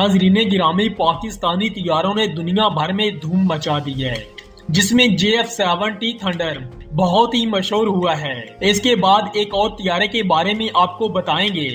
नाजरीन गिरामी, पाकिस्तानी तैयारों ने दुनिया भर में धूम मचा दी है, जिसमें JF-70 थंडर बहुत ही मशहूर हुआ है। इसके बाद एक और तैयारे के बारे में आपको बताएंगे,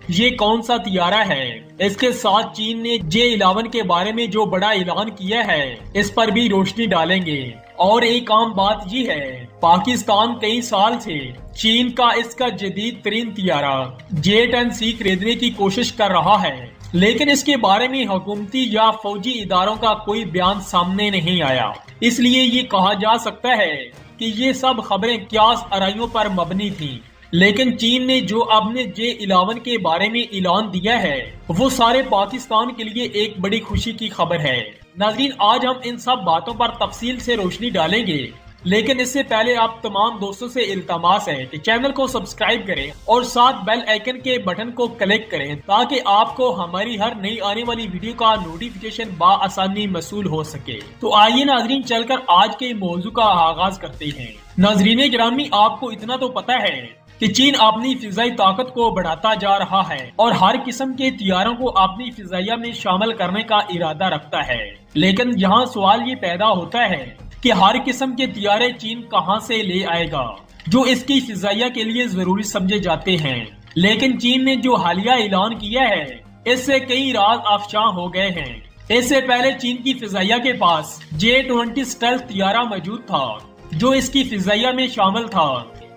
ये कौन सा तैयारा है। इसके साथ चीन ने J-11 के बारे में जो बड़ा ऐलान किया है, इस पर भी रोशनी डालेंगे। और एक आम बात ये है, पाकिस्तान कई साल से चीन का इसका जदीद तरीन तैयारा J-10C खरीदने की कोशिश कर रहा है, लेकिन इसके बारे में हुकूमती या फौजी इदारों का कोई बयान सामने नहीं आया। इसलिए ये कहा जा सकता है कि ये सब खबरें क्यास आराइयों पर मबनी थी। लेकिन चीन ने जो अपने J-11 के बारे में ऐलान दिया है, वो सारे पाकिस्तान के लिए एक बड़ी खुशी की खबर है। नाज़रीन, आज हम इन सब बातों पर तफसील से रोशनी डालेंगे, लेकिन इससे पहले आप तमाम दोस्तों से इल्तमास है कि चैनल को सब्सक्राइब करें और साथ बेल आइकन के बटन को क्लिक करें, ताकि आपको हमारी हर नई आने वाली वीडियो का नोटिफिकेशन बाआसानी मसूल हो सके। तो आइए नाजरीन, चलकर आज के मौजू का आगाज करते हैं। नाजरीन गिरामी, आपको इतना तो पता है कि चीन अपनी फिजाई ताकत को बढ़ाता जा रहा है और हर किस्म के तैयारों को अपनी फिजाइया में शामिल करने का इरादा रखता है। लेकिन यहाँ सवाल ये पैदा होता है कि हर किस्म के तैयारे चीन कहां से ले आएगा, जो इसकी फिजाइया के लिए जरूरी समझे जाते हैं। लेकिन चीन ने जो हालिया ऐलान किया है, इससे कई राज अफशां हो गए हैं। इससे पहले चीन की फिजाइया के पास J-20 स्टेल्थ तैयारा मौजूद था, जो इसकी फिजाइया में शामिल था।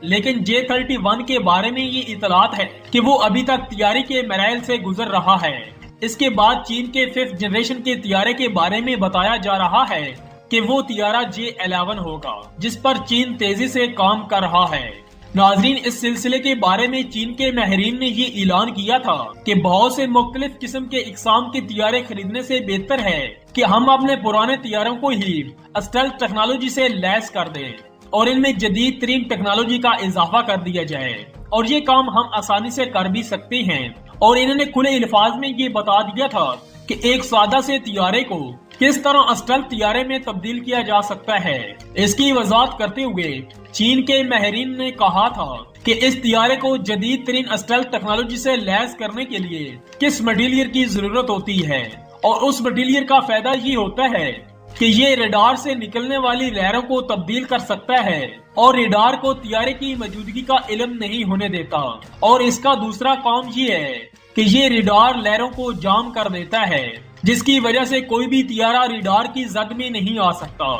लेकिन J-31 के बारे में ये इतलात है कि वो अभी तक तैयारी के मराइल से गुजर रहा है। इसके बाद चीन के 5th जनरेशन के तैयारे के बारे में बताया जा रहा है कि वो तैयारा J-11 होगा, जिस पर चीन तेजी से काम कर रहा है। नाजरीन, इस सिलसिले के बारे में चीन के माहिरीन ने ये ऐलान किया था कि बहुत से मुख्तलिफ किस्म के इकसाम के तैयारे खरीदने से बेहतर है कि हम अपने पुराने तैयारों को ही स्टेल्थ टेक्नोलॉजी से लैस कर दें और इनमें जदीद तरीन टेक्नोलॉजी का इजाफा कर दिया जाए। और ये काम हम आसानी से कर भी सकते हैं। और इन्होंने खुले अल्फाज में ये बता दिया था कि एक सादा से तैयारे को किस तरह स्टेल्थ तैयारे में तब्दील किया जा सकता है। इसकी वजाहत करते हुए चीन के माहिरीन ने कहा था कि इस तैयारे को जदीद तरीन स्टेल्थ टेक्नोलॉजी से लैस करने के लिए किस मटीरियल की जरूरत होती है, और उस मटीरियल का फायदा ये होता है कि ये रेडार से निकलने वाली लहरों को तब्दील कर सकता है और रेडार को तैयारे की मौजूदगी का इल्म नहीं होने देता। और इसका दूसरा काम ये है कि ये रेडार लहरों को जाम कर देता है, जिसकी वजह से कोई भी तैयारा रेडार की जद में नहीं आ सकता।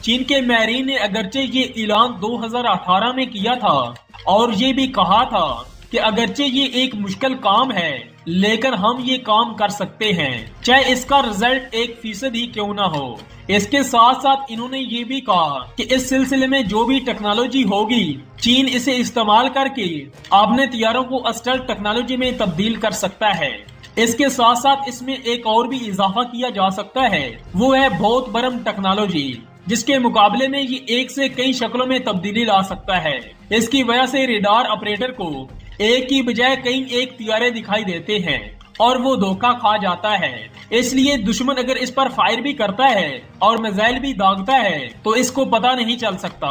चीन के माहिरीन ने अगरचे ये ऐलान 2018 में किया था और ये भी कहा था कि अगरचे ये एक मुश्किल काम है, लेकिन हम ये काम कर सकते हैं, चाहे इसका रिजल्ट 1% ही क्यों ना हो। इसके साथ साथ इन्होंने ये भी कहा कि इस सिलसिले में जो भी टेक्नोलॉजी होगी, चीन इसे इस्तेमाल करके अपने तैयारों को स्टेल्थ टेक्नोलॉजी में तब्दील कर सकता है। इसके साथ साथ इसमें एक और भी इजाफा किया जा सकता है, वो है बहुत बरम टेक्नोलॉजी, जिसके मुकाबले में ये एक से कई शक्लों में तब्दीली ला सकता है। इसकी वजह से रेडार ऑपरेटर को एक की बजाय कई एक तैयारे दिखाई देते हैं और वो धोखा खा जाता है। इसलिए दुश्मन अगर इस पर फायर भी करता है और मिसाइल भी दागता है, तो इसको पता नहीं चल सकता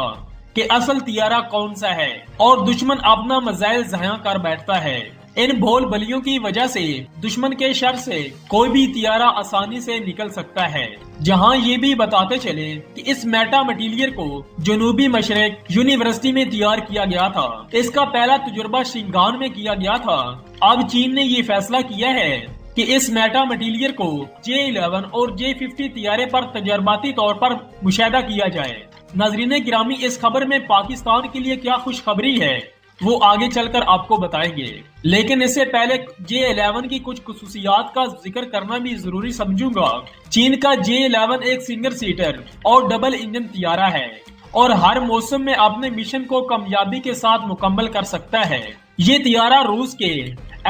कि असल तैयारा कौन सा है, और दुश्मन अपना मिसाइल ज़ाया कर बैठता है। इन भोल बलियों की वजह से दुश्मन के शर से कोई भी तैयारा आसानी से निकल सकता है। जहां ये भी बताते चले कि इस मेटा मटीरियल को जनूबी मशरक यूनिवर्सिटी में तैयार किया गया था। इसका पहला तजुर्बा शिंगान में किया गया था। अब चीन ने ये फैसला किया है कि इस मेटा मटीरियल को J-11 और J-50 तैयारे पर तजर्बाती तौर पर मुशाहिदा किया जाए। नाजरीन गिरामी, इस खबर में पाकिस्तान के लिए क्या खुशखबरी है, वो आगे चलकर आपको बताएंगे। लेकिन इससे पहले J-11 की कुछ खुसूसियात का जिक्र करना भी जरूरी समझूंगा। चीन का J-11 एक सिंगल सीटर और डबल इंजन तैयारा है और हर मौसम में अपने मिशन को कामयाबी के साथ मुकम्मल कर सकता है। ये तैयारा रूस के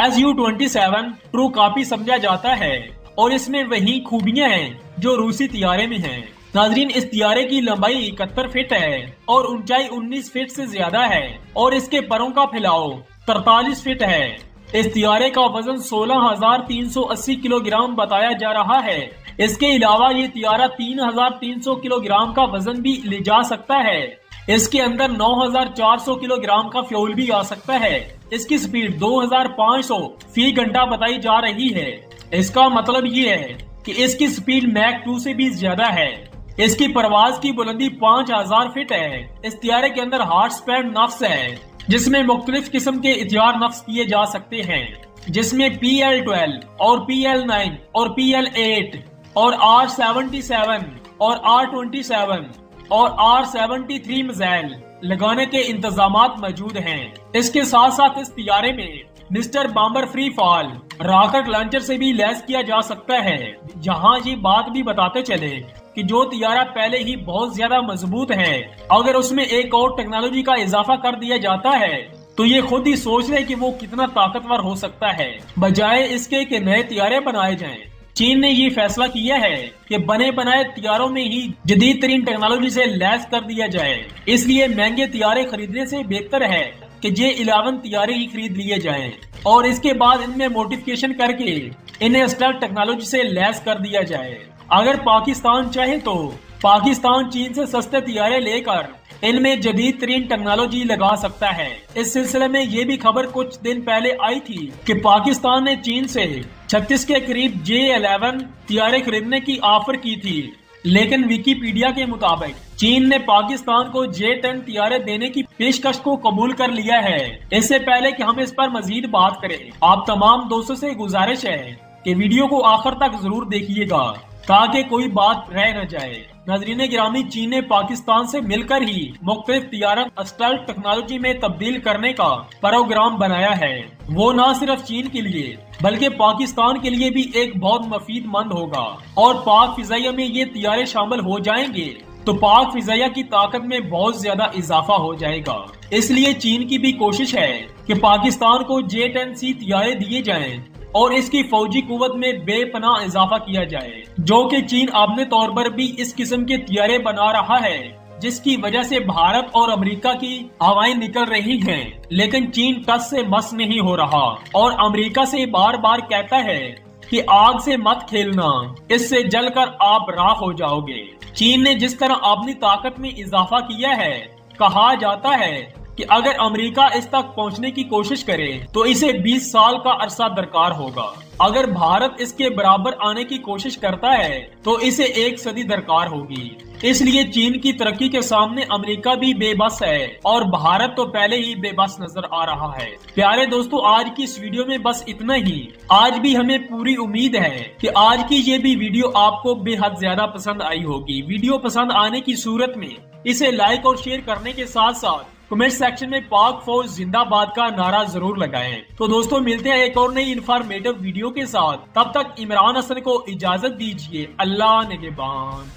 Su-27 ट्रू कॉपी समझा जाता है और इसमें वही खूबियां हैं जो रूसी तैयारे में हैं। नाजरीन, इस तैयारे की लंबाई 71 फीट है और ऊंचाई 19 फीट से ज्यादा है और इसके परों का फैलाव 43 फीट है। इस तैयारे का वजन 16,380 किलोग्राम बताया जा रहा है। इसके अलावा ये तैयारा 3,300 किलोग्राम का वजन भी ले जा सकता है। इसके अंदर 9,400 किलोग्राम का फ्यूल भी आ सकता है। इसकी स्पीड 2,500 फी घंटा बताई जा रही है। اس کا مطلب یہ ہے کہ اس کی سپیڈ میک 2 سے بھی زیادہ ہے۔ اس کی پرواز کی بلندی 5000 فٹ ہے۔ اس طیارے کے اندر ہارٹ سپینڈ نفس ہے جس میں مختلف قسم کے ہتھیار نفس کیے جا سکتے ہیں، جس میں PL-12 اور PL-9 اور PL-8 اور R-77 اور R-27 اور R-73 میزائل لگانے کے انتظامات موجود ہیں۔ اس کے ساتھ ساتھ اس طیارے میں مسٹر بامبر فری فال راکٹ لانچر سے بھی لیس کیا جا سکتا ہے۔ جہاں یہ بات بھی بتاتے چلے کہ جو طیارہ پہلے ہی بہت زیادہ مضبوط ہے، اگر اس میں ایک اور ٹیکنالوجی کا اضافہ کر دیا جاتا ہے تو یہ خود ہی سوچ لے کہ وہ کتنا طاقتور ہو سکتا ہے، بجائے اس کے کہ نئے طیارے بنائے جائیں۔ چین نے یہ فیصلہ کیا ہے کہ بنے بنائے طیاروں میں ہی جدید ترین ٹیکنالوجی سے لیس کر دیا جائے۔ اس لیے مہنگے طیارے خریدنے سے بہتر ہے کہ J-11 طیارے ہی خرید لیے جائیں اور اس کے بعد ان میں موڈیفکیشن کر کے انہیں اسٹیلتھ ٹیکنالوجی سے لیس کر دیا جائے۔ اگر پاکستان چاہے تو پاکستان چین سے سستے طیارے لے کر ان میں جدید ترین ٹیکنالوجی لگا سکتا ہے۔ اس سلسلے میں یہ بھی خبر کچھ دن پہلے آئی تھی کہ پاکستان نے چین سے 36 کے قریب J-11 طیارے خریدنے کی آفر کی تھی، لیکن ویکیپیڈیا کے مطابق چین نے پاکستان کو J-10 طیارے دینے کی پیشکش کو قبول کر لیا ہے۔ اس سے پہلے کہ ہم اس پر مزید بات کریں، آپ تمام دوستوں سے گزارش ہے کہ ویڈیو کو آخر تک ضرور دیکھیے گا تاکہ کوئی بات رہ نہ جائے۔ ناظرین گرامی، چین نے پاکستان سے مل کر ہی مختلف طیارہ اسٹیلتھ ٹیکنالوجی میں تبدیل کرنے کا پروگرام بنایا ہے۔ وہ نہ صرف چین کے لیے بلکہ پاکستان کے لیے بھی ایک بہت مفید مند ہوگا، اور پاک فضائیہ میں یہ طیارے شامل ہو جائیں گے تو پاک فضائیہ کی طاقت میں بہت زیادہ اضافہ ہو جائے گا۔ اس لیے چین کی بھی کوشش ہے کہ پاکستان کو J-10C طیارے دیے جائیں اور اس کی فوجی قوت میں بے پناہ اضافہ کیا جائے، جو کہ چین اپنے طور پر بھی اس قسم کے طیارے بنا رہا ہے، جس کی وجہ سے بھارت اور امریکہ کی ہوائیں نکل رہی ہیں، لیکن چین ٹس سے مس نہیں ہو رہا اور امریکہ سے بار بار کہتا ہے کہ آگ سے مت کھیلنا، اس سے جل کر آپ راکھ ہو جاؤ گے۔ چین نے جس طرح اپنی طاقت میں اضافہ کیا ہے، کہا جاتا ہے کہ اگر امریکہ اس تک پہنچنے کی کوشش کرے تو اسے 20 سال کا عرصہ درکار ہوگا۔ اگر بھارت اس کے برابر آنے کی کوشش کرتا ہے تو اسے 1 صدی درکار ہوگی۔ اس لیے چین کی ترقی کے سامنے امریکہ بھی بے بس ہے اور بھارت تو پہلے ہی بے بس نظر آ رہا ہے۔ پیارے دوستو، آج کی اس ویڈیو میں بس اتنا ہی۔ آج بھی ہمیں پوری امید ہے کہ آج کی یہ بھی ویڈیو آپ کو بے حد زیادہ پسند آئی ہوگی۔ ویڈیو پسند آنے کی صورت میں اسے لائک اور شیئر کرنے کے ساتھ ساتھ کمنٹ سیکشن میں پاک فوج زندہ باد کا نعرہ ضرور لگائیں۔ تو دوستو، ملتے ہیں ایک اور نئی انفارمیٹو ویڈیو کے ساتھ، تب تک عمران حسن کو اجازت دیجیے۔ اللہ نگہبان۔